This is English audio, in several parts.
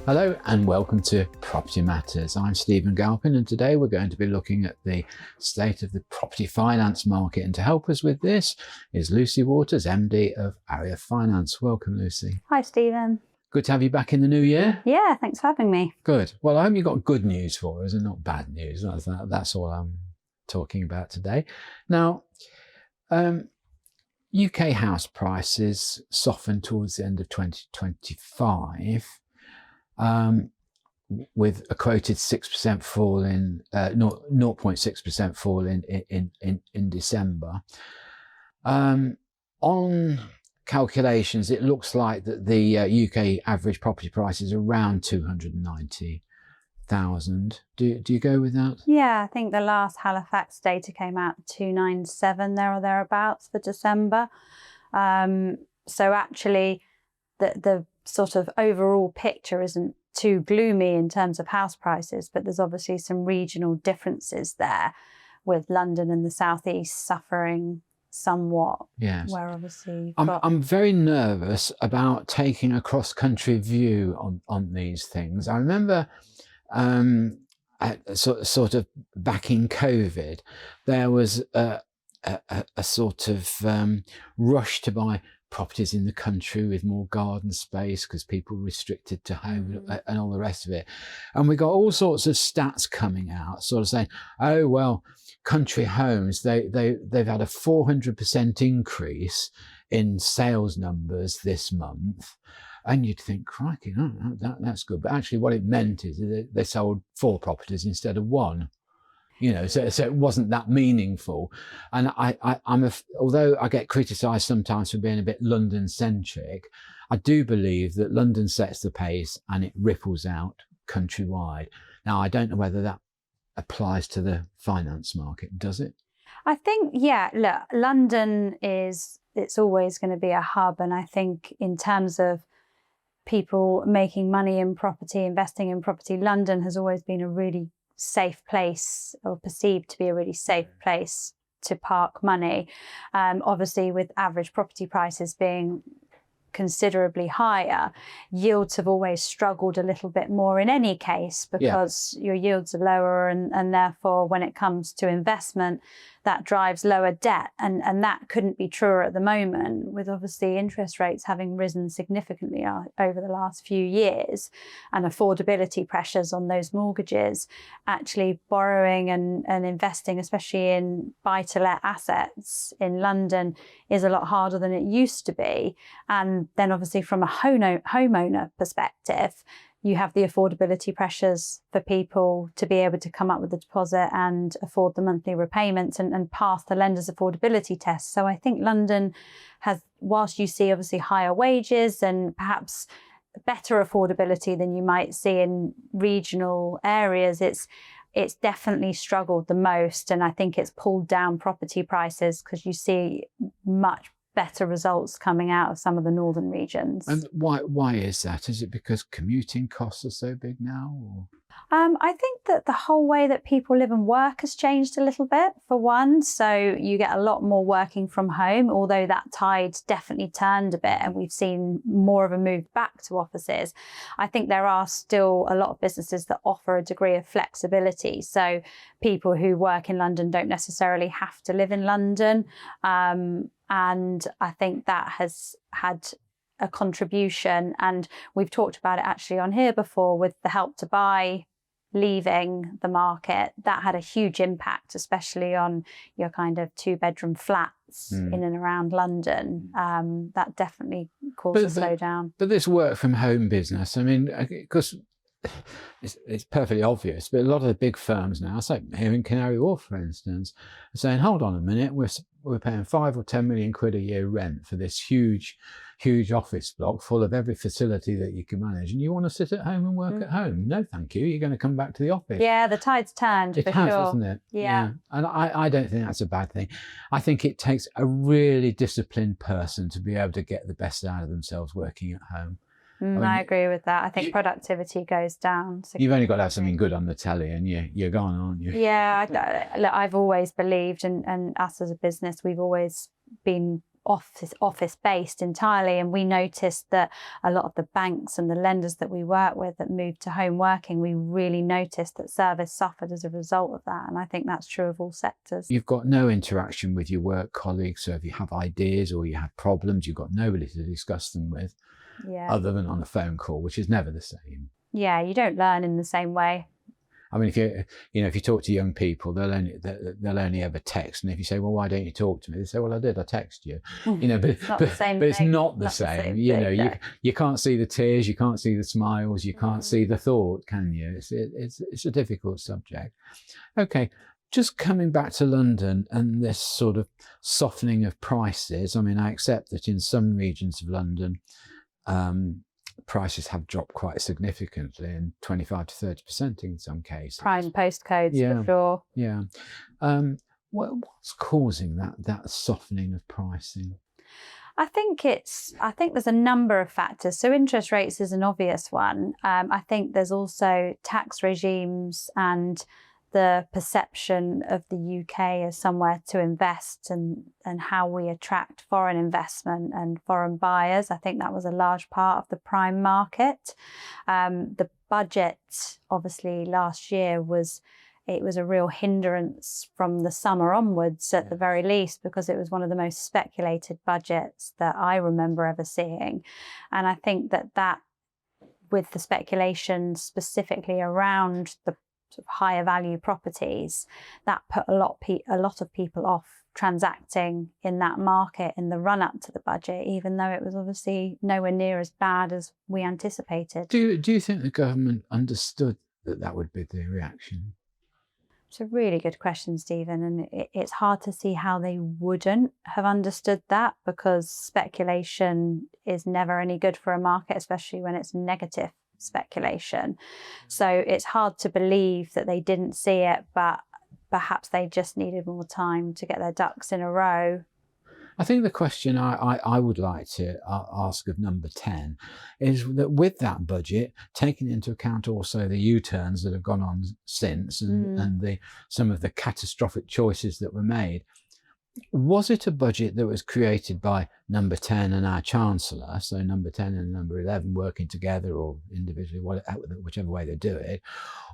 Hello and welcome to Property Matters. I'm Stephen Galpin, and today we're going to be looking at the state of the property finance market. And to help us with this is Lucy Waters, MD of Aria Finance. Welcome, Lucy. Hi, Stephen. Good to have you back in the new year. Yeah, thanks for having me. Good. Well, I hope you got good news for us and not bad news. That's all I'm talking about today. Now, UK house prices softened towards the end of 2025. With a quoted 6% fall in 0.6% fall in December. On calculations, it looks like that the UK average property price is around 290,000. Do you go with that? Yeah, I think the last Halifax data came out 297 there or thereabouts for December. So actually, the sort of overall picture isn't too gloomy in terms of house prices, but there's obviously some regional differences there, with London and the southeast suffering somewhat. Yes. Where obviously I'm very nervous about taking a cross-country view on these things. I remember sort of back in COVID, there was a sort of rush to buy properties in the country with more garden space because people were restricted to home and all the rest of it. And we got all sorts of stats coming out sort of saying, oh, well, country homes, they've had a 400% increase in sales numbers this month. And you'd think, crikey, that's good. But actually what it meant is that they sold 4 properties instead of 1. You know, so it wasn't that meaningful. And although I get criticised sometimes for being a bit London-centric, I do believe that London sets the pace and it ripples out countrywide. Now, I don't know whether that applies to the finance market, does it? I think, yeah, look, London it's always going to be a hub. And I think in terms of people making money in property, investing in property, London has always been a really safe place, or perceived to be a really safe place to park money. Obviously, with average property prices being considerably higher, yields have always struggled a little bit more in any case, because your yields are lower, and therefore when it comes to investment, that drives lower debt, and that couldn't be truer at the moment, with obviously interest rates having risen significantly over the last few years, and affordability pressures on those mortgages. Actually borrowing and investing, especially in buy-to-let assets in London, is a lot harder than it used to be. And then obviously from a homeowner perspective, you have the affordability pressures for people to be able to come up with a deposit and afford the monthly repayments and pass the lender's affordability test. So I think London has, whilst you see obviously higher wages and perhaps better affordability than you might see in regional areas, it's definitely struggled the most. And I think it's pulled down property prices because you see much better results coming out of some of the northern regions. And why is that? Is it because commuting costs are so big now? Or? I think that the whole way that people live and work has changed a little bit, for one. So you get a lot more working from home, although that tide definitely turned a bit and we've seen more of a move back to offices. I think there are still a lot of businesses that offer a degree of flexibility. So people who work in London don't necessarily have to live in London. And I think that has had a contribution. And we've talked about it actually on here before, with the Help to Buy leaving the market. That had a huge impact, especially on your kind of 2-bedroom flats in and around London. That definitely caused a slowdown. But this work from home business, I mean, because it's perfectly obvious, but a lot of the big firms now, say here in Canary Wharf, for instance, are saying, hold on a minute, we're paying 5 or 10 million quid a year rent for this huge office block full of every facility that you can manage, and you want to sit at home and work at home? No, thank you. You're going to come back to the office. Yeah, the tide's turned. It has, hasn't it? Yeah. And I don't think that's a bad thing. I think it takes a really disciplined person to be able to get the best out of themselves working at home. I agree with that. I think productivity goes down. You've only got to have something good on the telly and you're gone, aren't you? Yeah, look, I've always believed, and us as a business, we've always been office based entirely. And we noticed that a lot of the banks and the lenders that we work with that moved to home working, we really noticed that service suffered as a result of that. And I think that's true of all sectors. You've got no interaction with your work colleagues, so if you have ideas or you have problems, you've got nobody to discuss them with, other than on a phone call, which is never the same. Yeah, you don't learn in the same way. I mean, if you talk to young people, they'll only ever text, and if you say, well, why don't you talk to me? They say, well, I did, I text you. But it's not the same. You can't see the tears, you can't see the smiles, you can't see the thought, can you? It's a difficult subject. Okay, just coming back to London and this sort of softening of prices. I mean, I accept that in some regions of London, prices have dropped quite significantly, and 25 to 30% in some cases. Prime postcodes, for sure. Yeah. What's causing that softening of pricing? I think there's a number of factors. So interest rates is an obvious one. I think there's also tax regimes and the perception of the UK as somewhere to invest, and how we attract foreign investment and foreign buyers. I think that was a large part of the prime market. The budget, obviously, last year was a real hindrance from the summer onwards, at the very least, because it was one of the most speculated budgets that I remember ever seeing. And I think that with the speculation specifically around the sort of higher value properties, that put a lot of people off transacting in that market in the run up to the budget, even though it was obviously nowhere near as bad as we anticipated. Do you think the government understood that would be the reaction? It's a really good question, Stephen, and it's hard to see how they wouldn't have understood that, because speculation is never any good for a market, especially when it's negative speculation. So it's hard to believe that they didn't see it, but perhaps they just needed more time to get their ducks in a row. I think the question I would like to ask of number 10 is that with that budget, taking into account also the U-turns that have gone on since, and some of the catastrophic choices that were made, was it a budget that was created by number 10 and our Chancellor, so number 10 and number 11 working together or individually, whichever way they do it,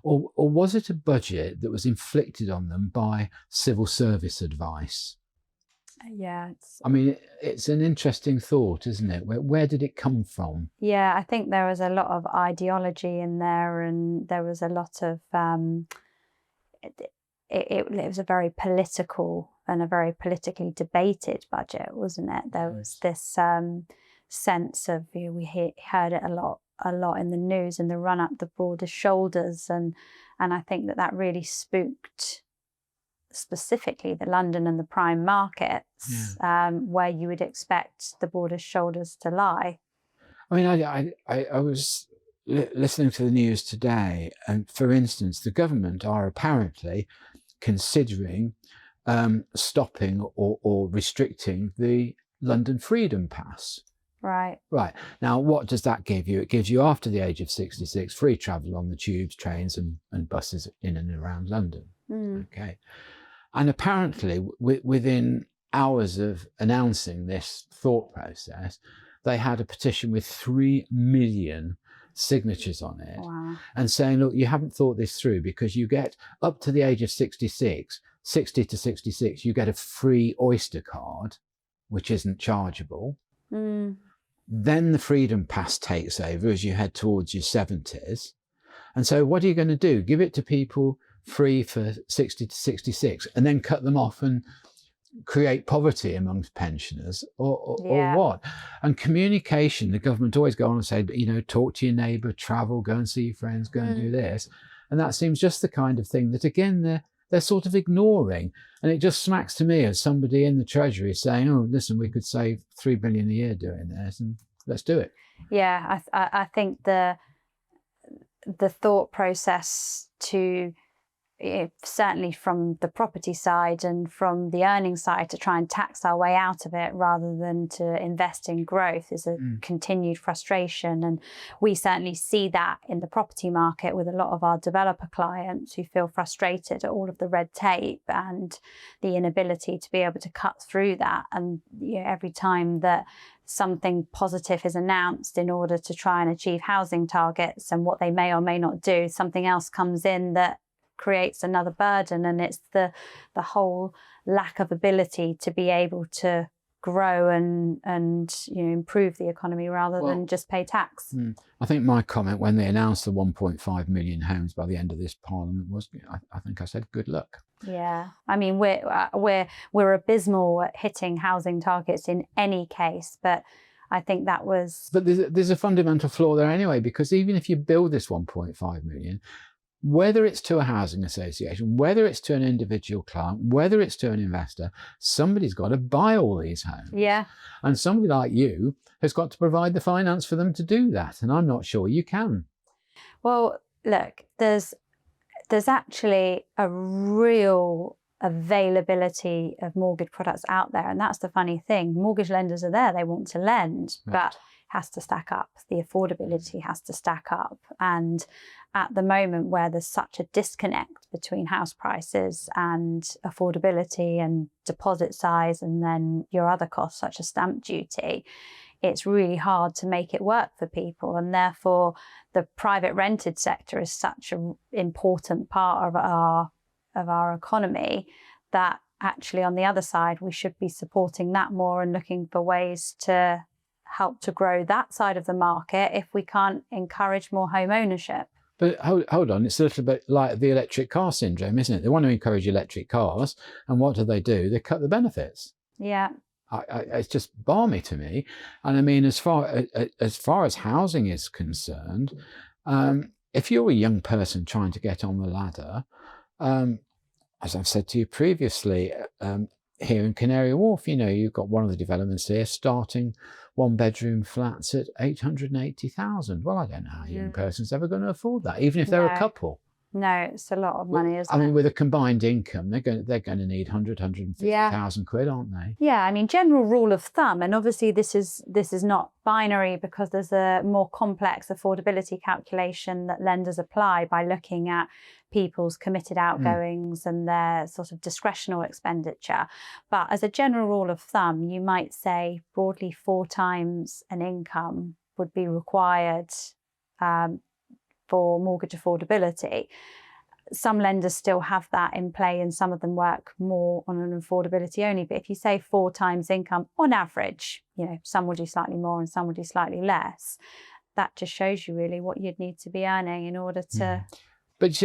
or was it a budget that was inflicted on them by civil service advice? Yeah. It's an interesting thought, isn't it? Where did it come from? Yeah, I think there was a lot of ideology in there, and there was a lot of, it was a very political and a very politically debated budget, wasn't it? There was this sense of, we heard it a lot in the news in the run up, the broader shoulders, and I think that really spooked specifically the London and the prime markets, where you would expect the broader shoulders to lie. I mean, I was listening to the news today, and for instance, the government are apparently considering stopping or restricting the London Freedom Pass. Right. Now, what does that give you? It gives you, after the age of 66, free travel on the tubes, trains and buses in and around London. Okay. And apparently, within hours of announcing this thought process, they had a petition with 3 million signatures on it. Wow. And saying, look, you haven't thought this through, because you get up to the age of 60 to 66, you get a free Oyster card, which isn't chargeable. Then the Freedom Pass takes over as you head towards your 70s. And so what are you going to do? Give it to people free for 60 to 66 and then cut them off and create poverty amongst pensioners, or what? And communication, the government always go on and say, talk to your neighbour, travel, go and see your friends, go and do this. And that seems just the kind of thing that, again, they're sort of ignoring. And it just smacks to me as somebody in the Treasury saying, oh, listen, we could save 3 billion a year doing this, and let's do it. Yeah, I think the thought process to certainly from the property side and from the earning side, to try and tax our way out of it rather than to invest in growth is a continued frustration. And we certainly see that in the property market with a lot of our developer clients who feel frustrated at all of the red tape and the inability to be able to cut through that. And every time that something positive is announced in order to try and achieve housing targets and what they may or may not do, something else comes in that creates another burden. And it's the whole lack of ability to be able to grow and improve the economy rather than just pay tax. I think my comment when they announced the 1.5 million homes by the end of this parliament was, I think I said, good luck. Yeah, I mean, we're abysmal at hitting housing targets in any case, but I think that was. But there's a fundamental flaw there anyway, because even if you build this 1.5 million, whether it's to a housing association, whether it's to an individual client, whether it's to an investor, somebody's got to buy all these homes. Yeah. And somebody like you has got to provide the finance for them to do that. And I'm not sure you can. Well, look, there's actually a real availability of mortgage products out there. And that's the funny thing. Mortgage lenders are there, they want to lend, but has to stack up. The affordability has to stack up. And at the moment where there's such a disconnect between house prices and affordability and deposit size and then your other costs such as stamp duty, it's really hard to make it work for people. And therefore the private rented sector is such an important part of our economy that actually on the other side we should be supporting that more and looking for ways to help to grow that side of the market if we can't encourage more home ownership. But hold on, it's a little bit like the electric car syndrome, isn't it? They want to encourage electric cars, and what do? They cut the benefits. Yeah. It's just balmy to me. And I mean, as far as housing is concerned, if you're a young person trying to get on the ladder, as I've said to you previously, here in Canary Wharf, you've got one of the developments here starting one-bedroom flats at 880,000. Well, I don't know how a young person's ever going to afford that, even if they're a couple. No, it's a lot of money, isn't it? I mean, with a combined income, they're going to need 150,000 quid, aren't they? Yeah, I mean, general rule of thumb, and obviously this is not binary because there's a more complex affordability calculation that lenders apply by looking at people's committed outgoings and their sort of discretionary expenditure. But as a general rule of thumb, you might say broadly 4 times an income would be required for mortgage affordability. Some lenders still have that in play and some of them work more on an affordability only. But if you say 4 times income on average, some will do slightly more and some will do slightly less. That just shows you really what you'd need to be earning in order to. But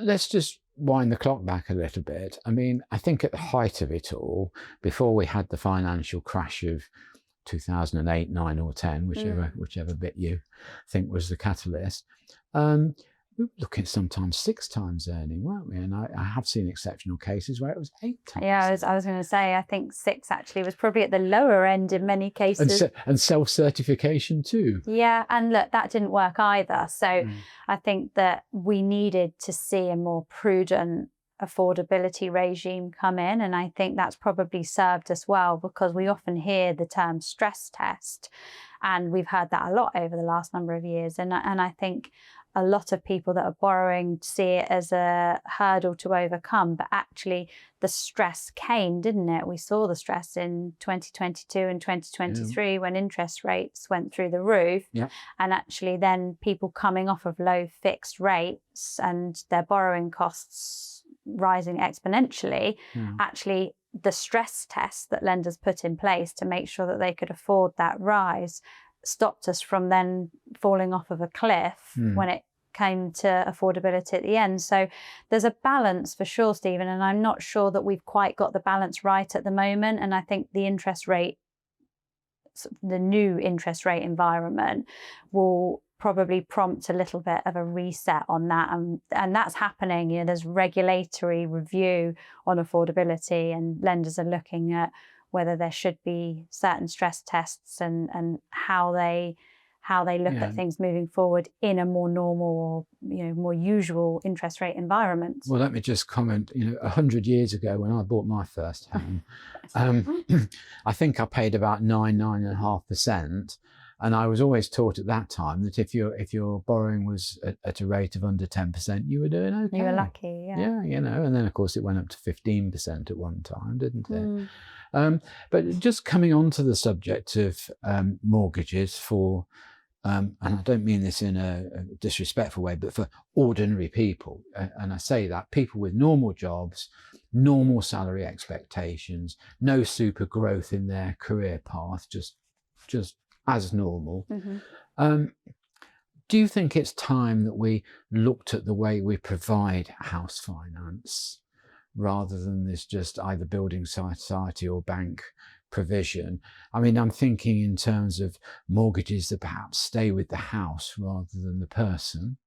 let's just wind the clock back a little bit. I mean, I think at the height of it all, before we had the financial crash of 2008, 9 or 10, whichever bit you think was the catalyst, we were looking at sometimes 6 times earning, weren't we? And I have seen exceptional cases where it was 8 times. Yeah, I was going to say, I think 6 actually was probably at the lower end in many cases. And self-certification too. Yeah, and look, that didn't work either. So I think that we needed to see a more prudent affordability regime come in, and I think that's probably served us well because we often hear the term stress test, and we've heard that a lot over the last number of years. And I think a lot of people that are borrowing see it as a hurdle to overcome, but actually the stress came, didn't it? We saw the stress in 2022 and 2023 when interest rates went through the roof. Yeah. And actually then people coming off of low fixed rates and their borrowing costs rising exponentially, actually the stress test that lenders put in place to make sure that they could afford that rise stopped us from then falling off of a cliff when it came to affordability at the end. So there's a balance for sure, Stephen, and I'm not sure that we've quite got the balance right at the moment. And I think the new interest rate environment will probably prompt a little bit of a reset on that, and that's happening. There's regulatory review on affordability, and lenders are looking at whether there should be certain stress tests and how how they look at things moving forward in a more normal or more usual interest rate environment. Well, let me just comment. 100 years ago when I bought my first home, I think I paid about 9.5%, and I was always taught at that time that if your borrowing was at a rate of under 10%, you were doing okay. You were lucky, yeah. Yeah, and then of course it went up to 15% at one time, didn't it? But just coming on to the subject of mortgages for, and I don't mean this in a disrespectful way, but for ordinary people. And I say that, people with normal jobs, normal salary expectations, no super growth in their career path, just as normal. Do you think it's time that we looked at the way we provide house finance rather than this just either building society or bank provision? I mean, I'm thinking in terms of mortgages that perhaps stay with the house rather than the person,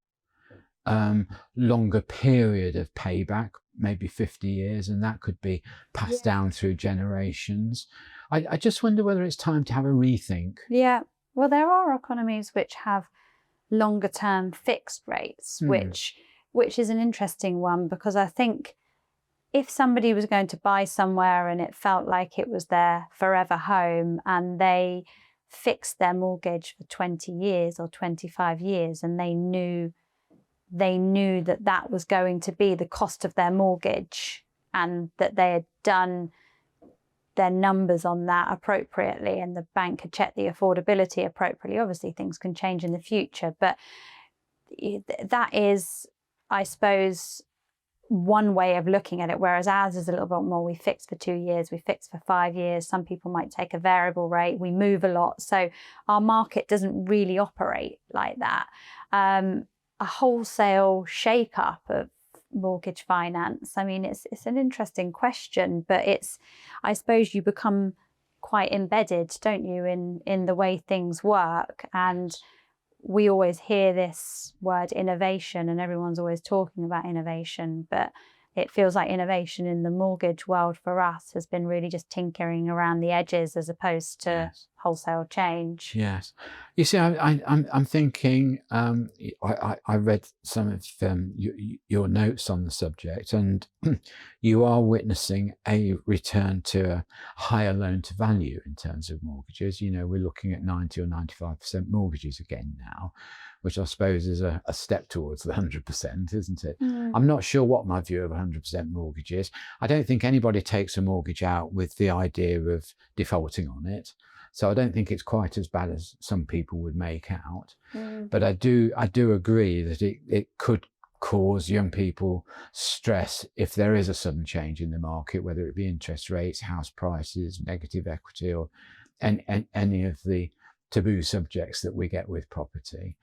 longer period of payback, maybe 50 years, and that could be passed down through generations. I just wonder whether it's time to have a rethink. Yeah, well, there are economies which have longer term fixed rates, which is an interesting one, because I think if somebody was going to buy somewhere and it felt like it was their forever home and they fixed their mortgage for 20 years or 25 years and they knew that that was going to be the cost of their mortgage and that they had done their numbers on that appropriately and the bank had checked the affordability appropriately. Obviously things can change in the future, but that is, I suppose, one way of looking at it, whereas ours is a little bit more, we fix for 2 years, we fix for 5 years. Some people might take a variable rate, we move a lot. So our market doesn't really operate like that. A wholesale shake-up of mortgage finance, I mean, it's an interesting question, but I suppose you become quite embedded, don't you, in the way things work. And we always hear this word innovation and everyone's always talking about innovation, but it feels like innovation in the mortgage world for us has been really just tinkering around the edges as opposed to wholesale change. Yes. You see, I'm thinking, I read some of your notes on the subject, and you are witnessing a return to a higher loan to value in terms of mortgages. We're looking at 90 or 95% mortgages again now, which I suppose is a step towards the 100%, isn't it? I'm not sure what my view of 100% mortgage is. I don't think anybody takes a mortgage out with the idea of defaulting on it. So I don't think it's quite as bad as some people would make out. But I do agree that it could cause young people stress if there is a sudden change in the market, whether it be interest rates, house prices, negative equity, or any of the taboo subjects that we get with property.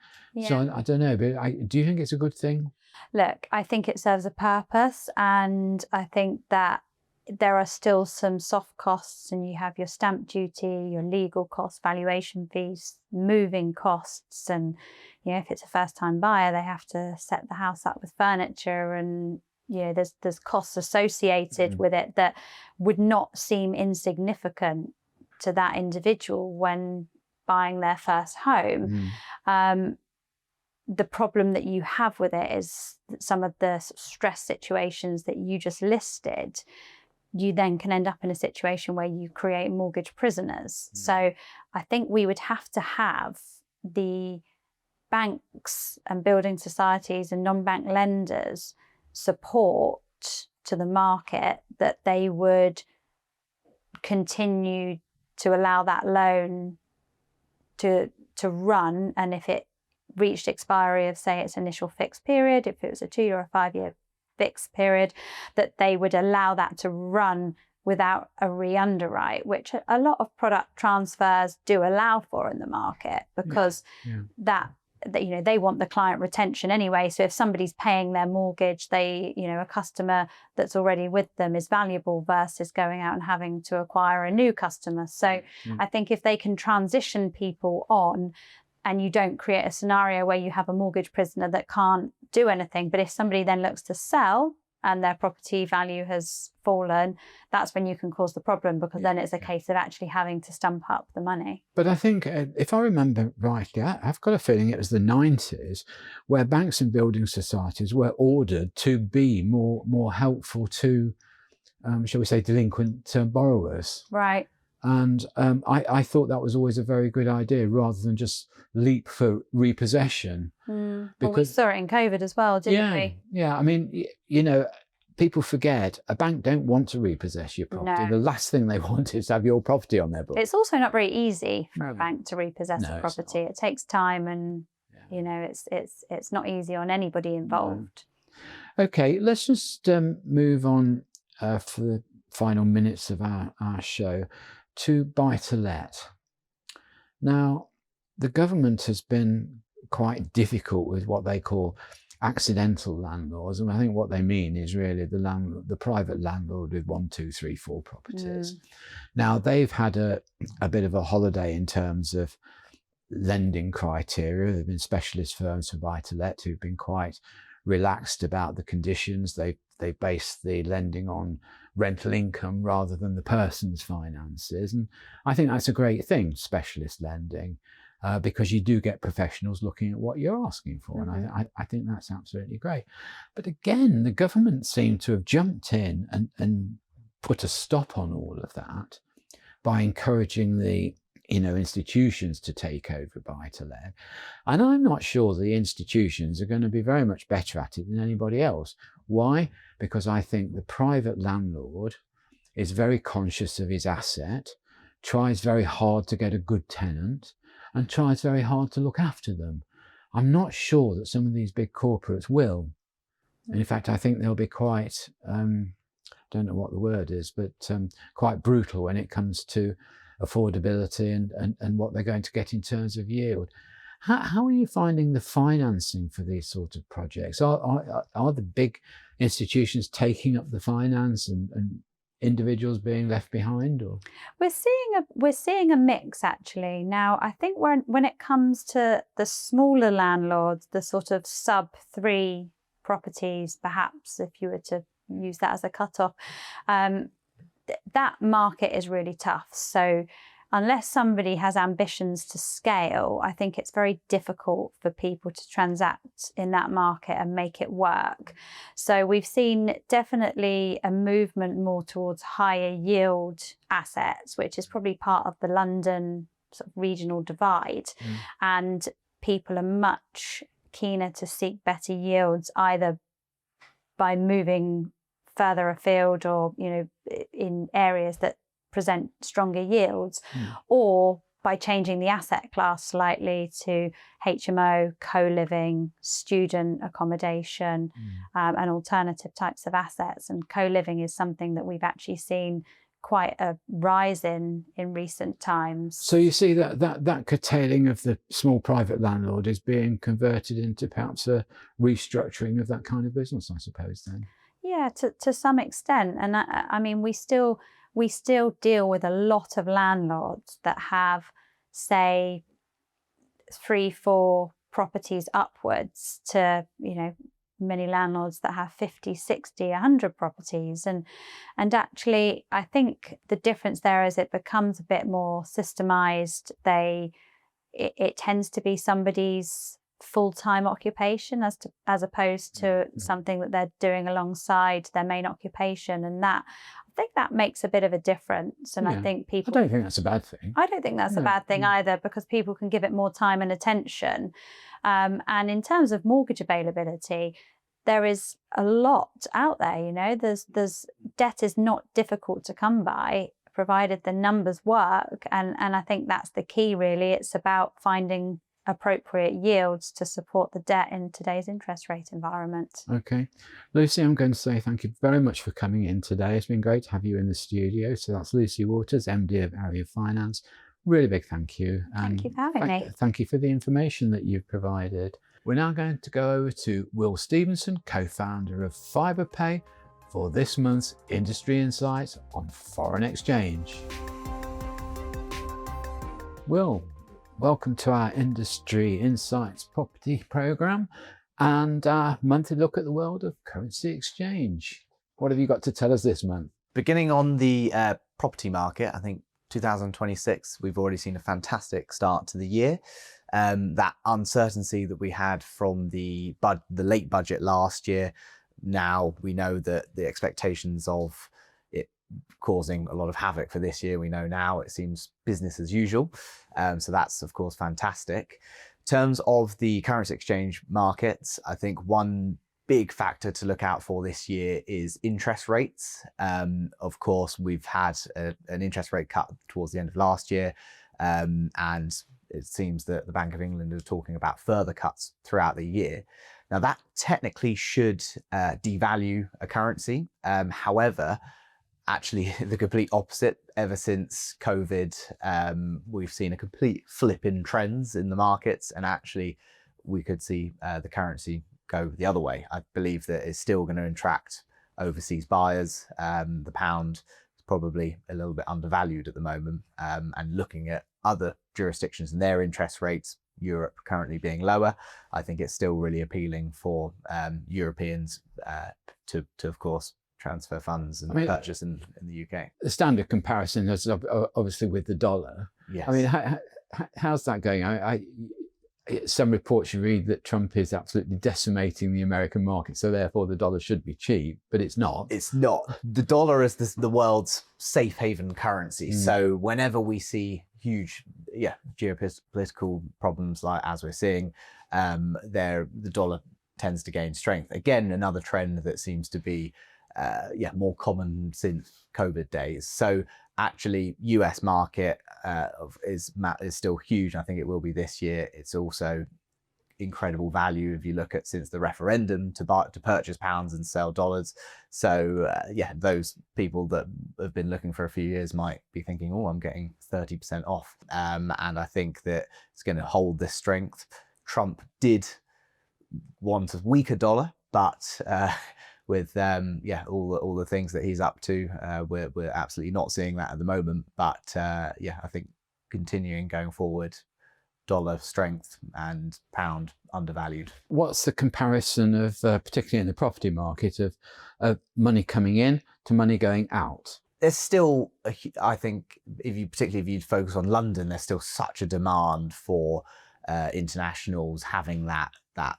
So I don't know, but do you think it's a good thing? Look, I think it serves a purpose, and I think that there are still some soft costs, and you have your stamp duty, your legal costs, valuation fees, moving costs, and if it's a first-time buyer, they have to set the house up with furniture, and there's costs associated with it that would not seem insignificant to that individual when buying their first home. The problem that you have with it is that some of the stress situations that you just listed, you then can end up in a situation where you create mortgage prisoners. So I think we would have to have the banks and building societies and non-bank lenders support to the market that they would continue to allow that loan to run, and if it reached expiry of, say, its initial fixed period, if it was a 2 or a 5 year fixed period, that they would allow that to run without a re-underwrite, which a lot of product transfers do allow for in the market, because that they want the client retention anyway. So if somebody's paying their mortgage, a customer that's already with them is valuable versus going out and having to acquire a new customer. So I think if they can transition people on, and you don't create a scenario where you have a mortgage prisoner that can't do anything, but if somebody then looks to sell and their property value has fallen, that's when you can cause the problem, because then it's a case of actually having to stump up the money. But I think, if I remember rightly, I've got a feeling it was the 90s where banks and building societies were ordered to be more helpful to, shall we say, delinquent borrowers. Right. And I thought that was always a very good idea, rather than just leap for repossession. Well, we saw it in COVID as well, didn't we? Yeah, I mean, you know, people forget a bank don't want to repossess your property. No. The last thing they want is to have your property on their books. It's also not very easy for a bank to repossess a it's property. It takes time, and you know, it's not easy on anybody involved. No. Okay, let's just move on for the final minutes of our show to buy-to-let. Now, the government has been quite difficult with what they call accidental landlords, and I think what they mean is really the private landlord with 1, 2, 3, 4 properties. Now, they've had a bit of a holiday in terms of lending criteria. There have been specialist firms for buy-to-let who've been quite relaxed about the conditions. They base the lending on rental income rather than the person's finances, and I think that's a great thing, specialist lending, because you do get professionals looking at what you're asking for, and I think that's absolutely great. But again, the government seemed to have jumped in and put a stop on all of that by encouraging the institutions to take over buy-to-let. And I'm not sure the institutions are going to be very much better at it than anybody else. Why? Because I think the private landlord is very conscious of his asset, tries very hard to get a good tenant, and tries very hard to look after them. I'm not sure that some of these big corporates will. And in fact, I think they'll be quite, don't know what the word is, but quite brutal when it comes to affordability and what they're going to get in terms of yield. How are you finding the financing for these sort of projects? Are the big institutions taking up the finance and individuals being left behind? Or we're seeing a mix, actually. Now, I think when it comes to the smaller landlords, the sort of sub 3 properties, perhaps, if you were to use that as a cutoff, that market is really tough. So unless somebody has ambitions to scale, I think it's very difficult for people to transact in that market and make it work. So we've seen definitely a movement more towards higher yield assets, which is probably part of the London sort of regional divide. And people are much keener to seek better yields, either by moving further afield or, in areas that present stronger yields, or by changing the asset class slightly to HMO, co-living, student accommodation, and alternative types of assets. And co-living is something that we've actually seen quite a rise in recent times. So you see that curtailing of the small private landlord is being converted into perhaps a restructuring of that kind of business, I suppose, then. Yeah, to some extent. And I mean, we still deal with a lot of landlords that have, say, 3, 4 properties upwards to, many landlords that have 50, 60, 100 properties. And actually, I think the difference there is it becomes a bit more systemized. It tends to be somebody's full-time occupation as opposed to something that they're doing alongside their main occupation, and I think that makes a bit of a difference. And I think people, I don't think that's a bad thing. I don't think that's a bad thing either, because people can give it more time and attention. And in terms of mortgage availability, there is a lot out there. There's debt is not difficult to come by, provided the numbers work, and I think that's the key, really. It's about finding appropriate yields to support the debt in today's interest rate environment. Okay. Lucy, I'm going to say thank you very much for coming in today. It's been great to have you in the studio. So that's Lucy Waters, MD of Aria Finance. Really big thank you. Thank you for having me. Thank you for the information that you've provided. We're now going to go over to Will Stevenson, co-founder of FiberPay, for this month's Industry Insights on foreign exchange. Will, welcome to our Industry Insights property programme. and our monthly look at the world of currency exchange. What have you got to tell us this month? Beginning on the property market, I think 2026, we've already seen a fantastic start to the year. That uncertainty that we had from the late budget last year, now we know that the expectations of it causing a lot of havoc for this year, we know now it seems business as usual. So that's, of course, fantastic. In terms of the currency exchange markets, I think one big factor to look out for this year is interest rates. Of course, we've had an interest rate cut towards the end of last year, and it seems that the Bank of England is talking about further cuts throughout the year. Now, that technically should devalue a currency. However, actually the complete opposite. Ever since COVID, we've seen a complete flip in trends in the markets, and actually we could see the currency go the other way. I believe that it's still going to attract overseas buyers. The pound is probably a little bit undervalued at the moment, and looking at other jurisdictions and their interest rates, Europe currently being lower, I think it's still really appealing for Europeans to of course transfer funds and purchase in the UK. The standard comparison is obviously with the dollar. Yes. I mean, how's that going? Some reports you read that Trump is absolutely decimating the American market, so therefore the dollar should be cheap, but it's not. It's not. The dollar is the world's safe haven currency. So whenever we see huge geopolitical problems like as we're seeing, the dollar tends to gain strength. Again, another trend that seems to be more common since COVID days. So actually, US market is still huge. I think it will be this year. It's also incredible value if you look at since the referendum to purchase pounds and sell dollars. So those people that have been looking for a few years might be thinking, oh, I'm getting 30% off. And I think that it's going to hold this strength. Trump did want a weaker dollar, but with all the things that he's up to, we're absolutely not seeing that at the moment. But I think continuing going forward, dollar strength and pound undervalued. What's the comparison of, particularly in the property market, of money coming in to money going out? There's still, I think, particularly if you focus on London, there's still such a demand for internationals having that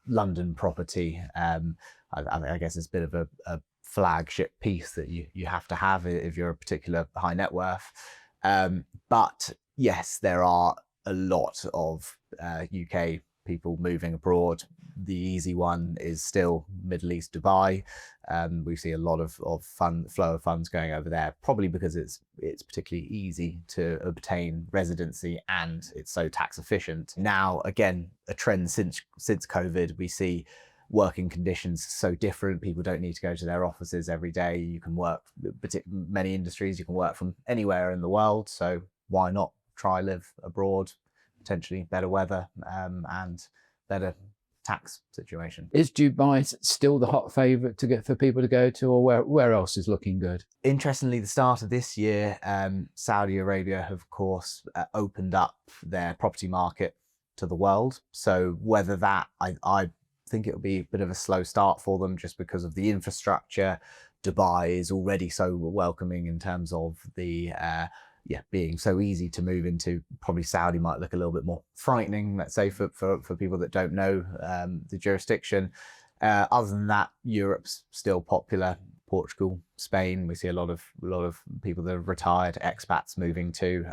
London property. I guess it's a bit of a flagship piece that you have to have if you're a particular high net worth. But yes, there are a lot of UK people moving abroad. The easy one is still Middle East, Dubai. We see a lot of flow of funds going over there, probably because it's particularly easy to obtain residency and it's so tax efficient. Now, again, a trend since COVID, we see working conditions so different. People don't need to go to their offices every day. You can work, many industries, you can work from anywhere in the world. So why not try live abroad, potentially better weather and better tax situation. Is Dubai still the hot favourite for people to go to, or where else is looking good? Interestingly, the start of this year, Saudi Arabia have, of course, opened up their property market to the world. So whether that, I think it'll be a bit of a slow start for them just because of the infrastructure. Dubai is already so welcoming in terms of the being so easy to move into. Probably Saudi might look a little bit more frightening, let's say, for people that don't know the jurisdiction. Other than that, Europe's still popular. Portugal, Spain, we see a lot of people that are retired expats moving to.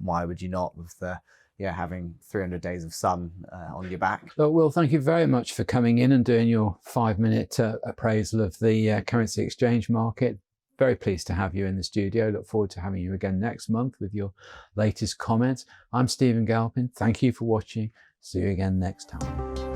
Why would you not, with the having 300 days of sun on your back? So, Will, thank you very much for coming in and doing your 5-minute appraisal of the currency exchange market. Very pleased to have you in the studio. Look forward to having you again next month with your latest comments. I'm Stephen Galpin. Thank you for watching. See you again next time.